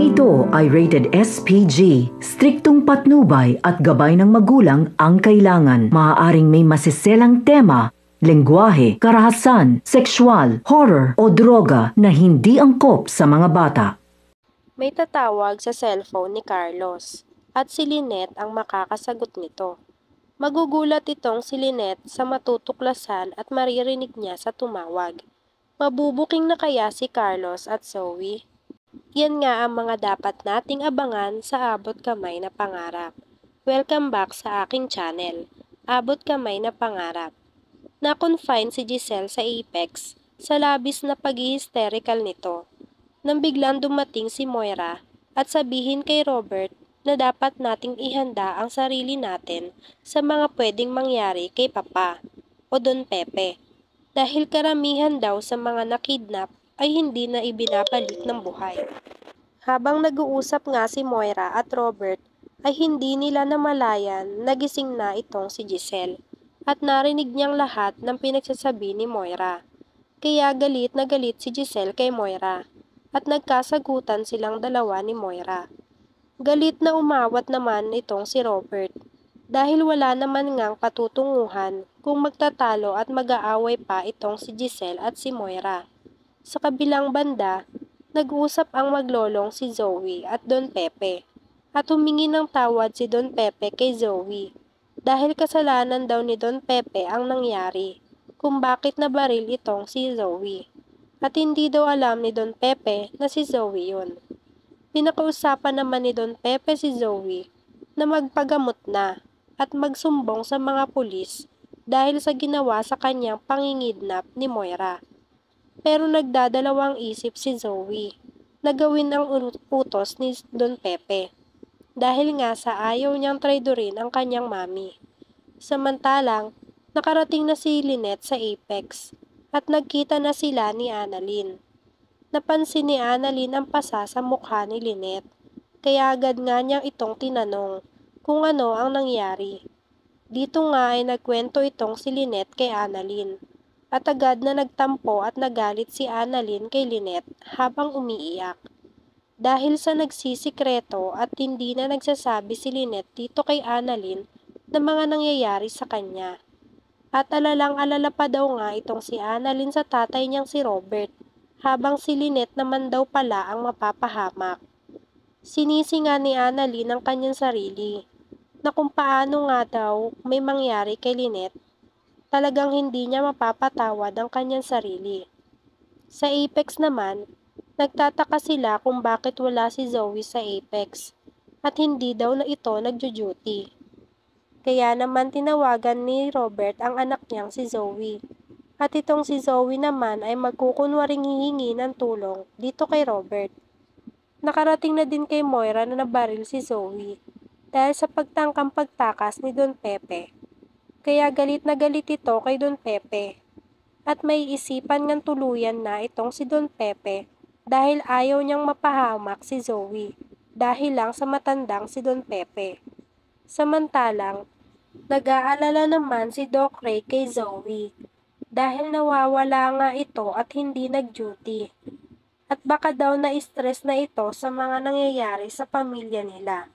Programang ito ay rated SPG. Striktong patnubay at gabay ng magulang ang kailangan. Maaaring may masiselang tema, lengguwahe, karahasan, sexual, horror o droga na hindi angkop sa mga bata. May tatawag sa cellphone ni Carlos at si Lynette ang makakasagot nito. Magugulat itong si Lynette sa matutuklasan at maririnig niya sa tumawag. Mabubuking na kaya si Carlos at Zoe? Yan nga ang mga dapat nating abangan sa Abot Kamay na Pangarap. Welcome back sa aking channel, Abot Kamay na Pangarap. Na-confine si Giselle sa Apex sa labis na pag-hysterical nito. Nang biglang dumating si Moira at sabihin kay Robert na dapat nating ihanda ang sarili natin sa mga pwedeng mangyari kay Papa o Don Pepe. Dahil karamihan daw sa mga nakidnap ay hindi na ibinabalik ng buhay. Habang nag-uusap nga si Moira at Robert ay hindi nila namalayan nagising na itong si Giselle at narinig niyang lahat ng pinagsasabi ni Moira. Kaya galit na galit si Giselle kay Moira at nagkasagutan silang dalawa ni Moira. Galit na umawat naman itong si Robert dahil wala naman ngang patutunguhan kung magtatalo at mag-aaway pa itong si Giselle at si Moira. Sa kabilang banda, nag-usap ang maglolong si Zoe at Don Pepe at humingi ng tawad si Don Pepe kay Zoe dahil kasalanan daw ni Don Pepe ang nangyari kung bakit nabaril itong si Zoe at hindi daw alam ni Don Pepe na si Zoe yun. Pinakausapan naman ni Don Pepe si Zoe na magpagamot na at magsumbong sa mga pulis dahil sa ginawa sa kanyang pangingidnap ni Moira. Pero nagdadalawang isip si Zoe na gawin ang utos ni Don Pepe dahil nga sa ayaw niyang traidorin ang kanyang mami. Samantalang, nakarating na si Lynette sa Apex at nagkita na sila ni Annalyn. Napansin ni Annalyn ang pasa sa mukha ni Lynette kaya agad nga niyang itong tinanong kung ano ang nangyari. Dito nga ay nagkwento itong si Lynette kay Annalyn. At agad na nagtampo at nagalit si Annalyn kay Lynette habang umiiyak. Dahil sa nagsisikreto at hindi na nagsasabi si Lynette dito kay Annalyn na mga nangyayari sa kanya. At alalang-alala pa daw nga itong si Annalyn sa tatay niyang si Robert, habang si Lynette naman daw pala ang mapapahamak. Sinisi nga ni Annalyn ang kanyang sarili, na kung paano nga daw may mangyari kay Lynette, talagang hindi niya mapapatawad ang kanyang sarili. Sa Apex naman, nagtataka sila kung bakit wala si Zoe sa Apex at hindi daw na ito nagjo-duty. Kaya naman tinawagan ni Robert ang anak niyang si Zoe. At itong si Zoe naman ay magkukunwaring hihingi ng tulong dito kay Robert. Nakarating na din kay Moira na nabaril si Zoe dahil sa pagtangkang pagtakas ni Don Pepe. Kaya galit na galit ito kay Don Pepe. At may isipan ngang tuluyan na itong si Don Pepe dahil ayaw niyang mapahamak si Zoe dahil lang sa matandang si Don Pepe. Samantalang, nag-aalala naman si Doc Ray kay Zoe dahil nawawala nga ito at hindi nag-duty. At baka daw na-stress na ito sa mga nangyayari sa pamilya nila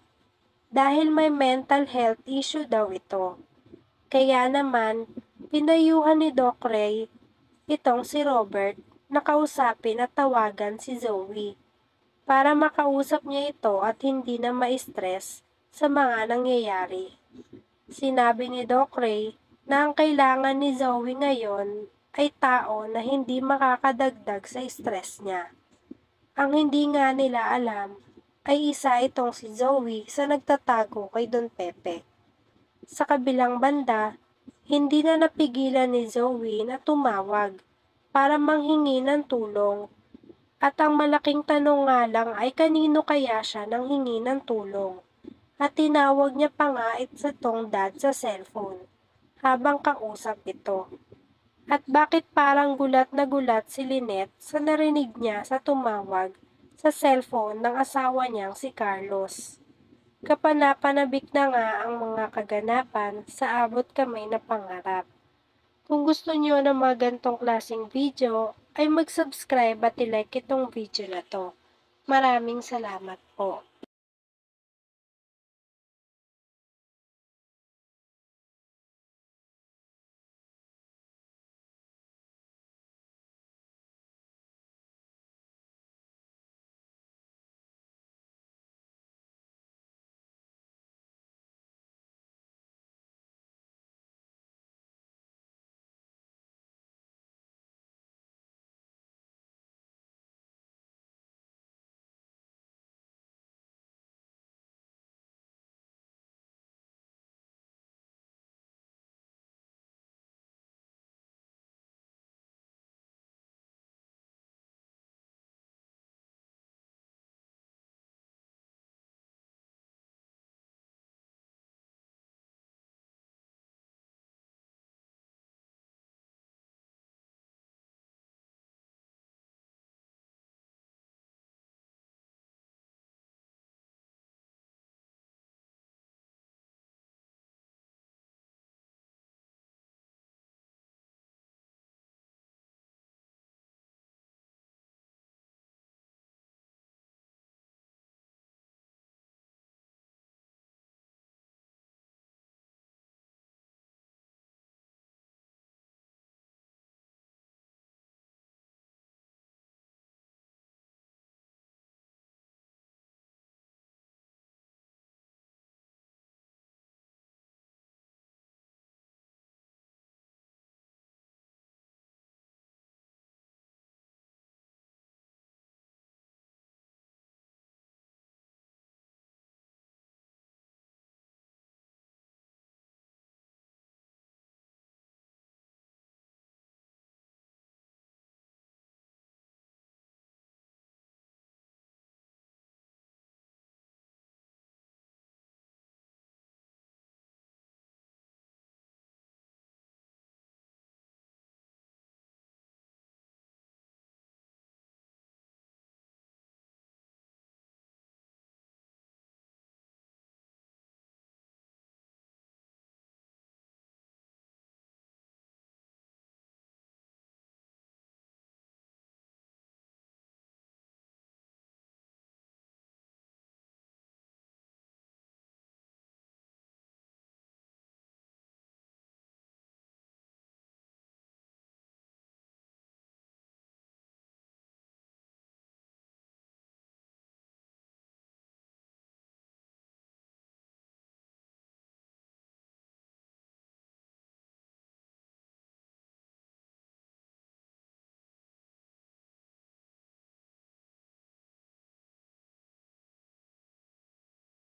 dahil may mental health issue daw ito. Kaya naman, pinayuhan ni Doc Ray itong si Robert na kausapin at tawagan si Zoe para makausap niya ito at hindi na ma-stress sa mga nangyayari. Sinabi ni Doc Ray na ang kailangan ni Zoe ngayon ay tao na hindi makakadagdag sa stress niya. Ang hindi nga nila alam ay isa itong si Zoe sa nagtatago kay Don Pepe. Sa kabilang banda, hindi na napigilan ni Zoe na tumawag para manghingi ng tulong. At ang malaking tanong nga lang ay kanino kaya siya nang hingi ng tulong. At tinawag niya pa nga itong dad sa cellphone habang kausap ito. At bakit parang gulat na gulat si Lynette sa narinig niya sa tumawag sa cellphone ng asawa niyang si Carlos. Kapanapanabik na nga ang mga kaganapan sa Abot Kamay na Pangarap. Kung gusto niyo ng mga gantong klaseng video, ay mag-subscribe at i-like itong video na to. Maraming salamat po.